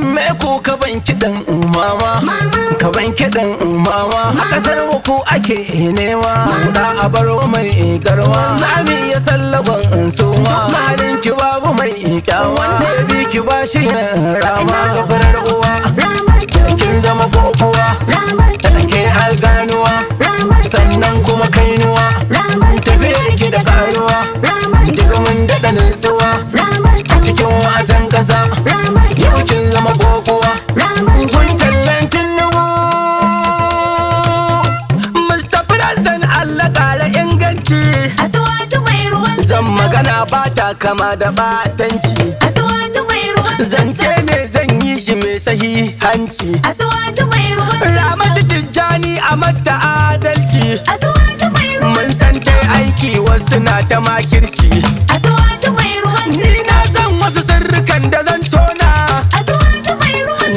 Me ko ka ban kiɗan mama, ka ban kiɗan mama. A ƙasar ku ake nema, da a baro mai garwa. Zami ya sallaban suma, malin ki babu mai kyawa. Wanda ya bi ki ba shi rama ga farar uwa. Kin zama kokuwa, ke har ganuwa, sannan kuma kainuwa. Tafiyar ki da karuwa, daga mun daɗa nutsuwa. A cikin wajen ƙasa, yau kin zama kokuwa. Kun tallantin nubu. Mr. President Allah ƙara inganci. Zan magana ba ta kama da batanci. Zance ne zan yi shi mai sahihanci. Ramatu TIJJANI Ahmad ta adalci. Mun san ta aiki wasu na ta makirci. Ni na san wasu sirrikan da zan tona.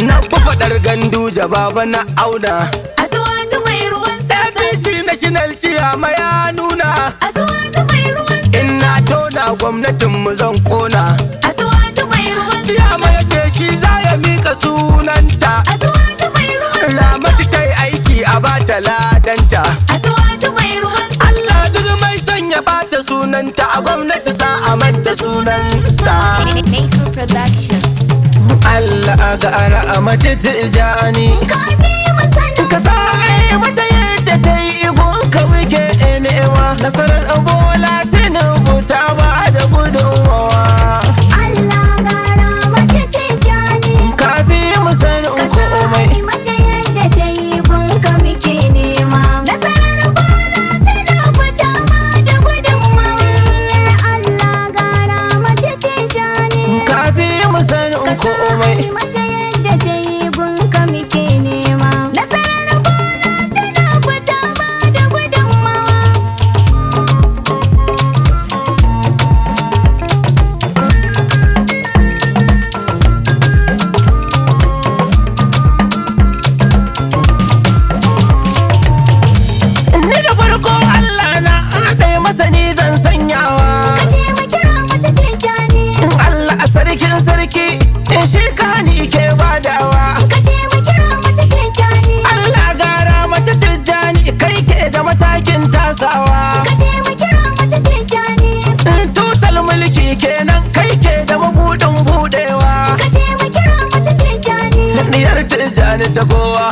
Na fi faɗar gandu jababa na auna. APC National Ciyama ya nuna. In na tona gwamnatinmu zan kona. Ciyama ya ce shi za ya mika sunanta. Ramatu ta yi aiki a bata ladanta. Allah duk mai son ya bata sunanta a gwamnati sa a manta sunansa. Allah ga Ramatu TIJJANI. Ka sa ai mata yadda ta yi igon ka muke nema. Nasarar Bola Tinubu ta ba da gudunmawa. Tutal mulki kenan kai ke da mabudin budewa. Diyar TIJJANI ta kowa,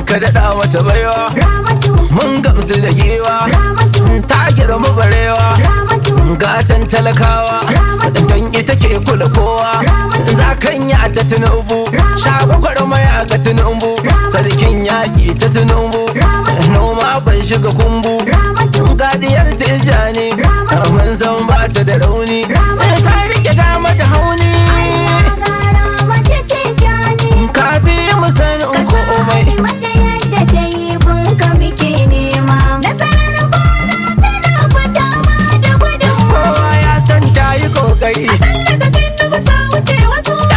ka daɗa mata baiwa. Mun gamsu da giwa, ta girma barewa. Gatan talakawa, don ita ke kula kowa. Zakanya ta Tinubu, shagwagwar maya ga Tinubu. Sarkin yaƙi ta Tinubu, noma bai shiga kumbu. Gadiyar TIJJANI, mun san ba ta da rauni. Ta rike dama da hauni. Kafi mu sanin komai. Kowa ya san ta yi kokari.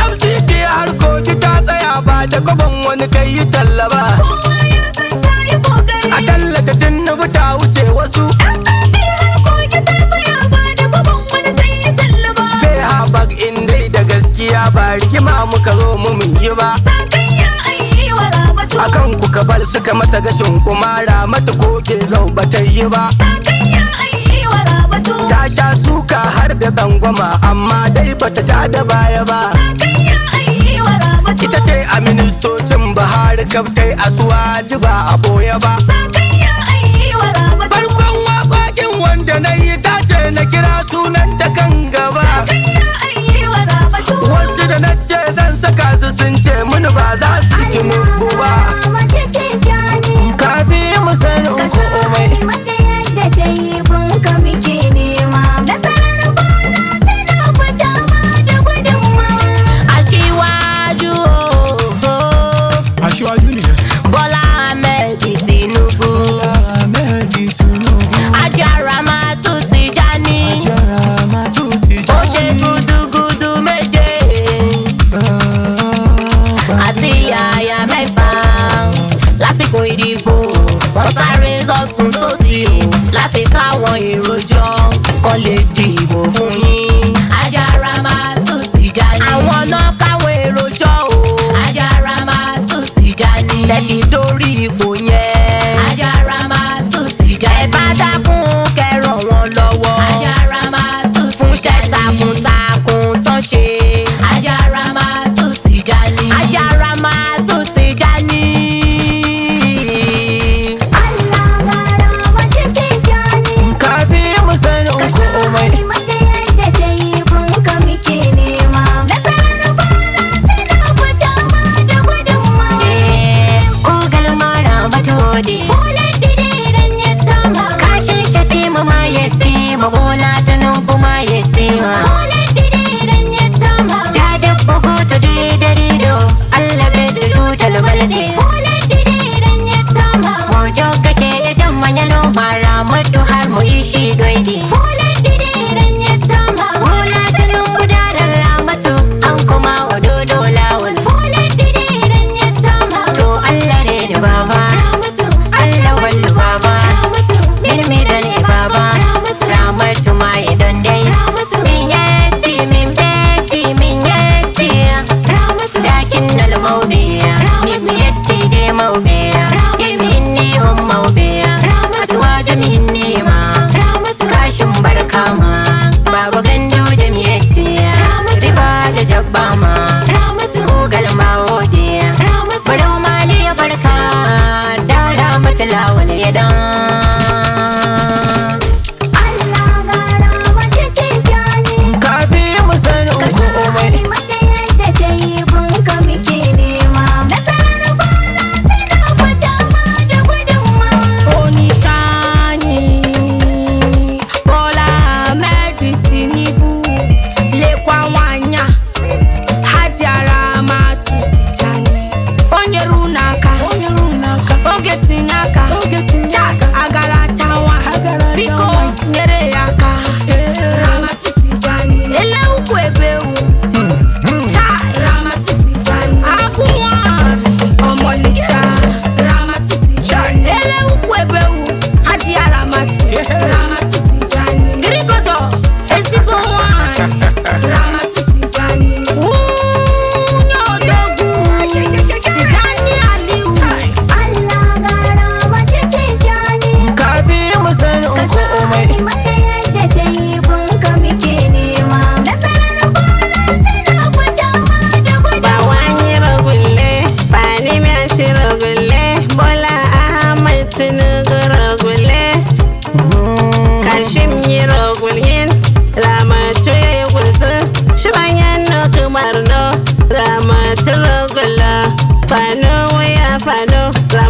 FCT har koki ta tsaya ba da gaban wani kai yi talla ba. A tallata Tinubu ta wuce wasu. Ba rigima muka zo mu mun yi ba. Akan kuka bar suka mata gashin kuma Ramatu ko ke zau ba ta yi ba. Ta sha suka har da tsangwama amma dai bata ja da baya ba. Ita ce a ministocin Buhari kaftai Asuwaji ba a boye ba. Farkon waƙoƙin wanda na yi ta ce na kira sunan ta kan gaba. Wasu da na ce zan saka su sun ce mini ba za su yi Tinubu ba. Kafi mu sanin komai. Ajiwar ne. Bola Ahmed Tinubu.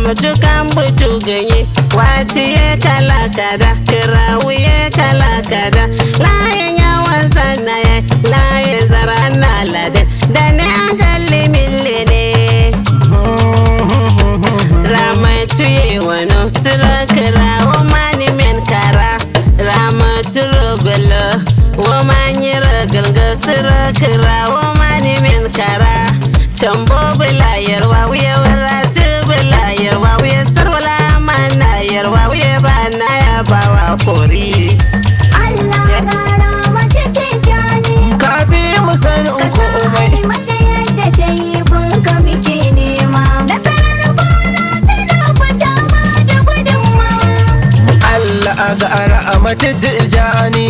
ramatu kan butu ganye wati ye kala kada kirawu ye kala kada layin yawan sanna ye layin zara na lade da ne agalli mille ne ramatu ye wano sira kirawo mani men kara ramatu rogolo wo mani rogolgo sira kirawo mani men kara tambo bila yarwa wuye waratu bila yarwa wuye sarwala mana yarwa wuye bana ya bawa kori Allah ya gara mace TIJJANI kafi mu san umai mace yadda ta yi bunka muke nema nasarar bana tana fita ma da gudunmawa Allah ga ara mace TIJJANI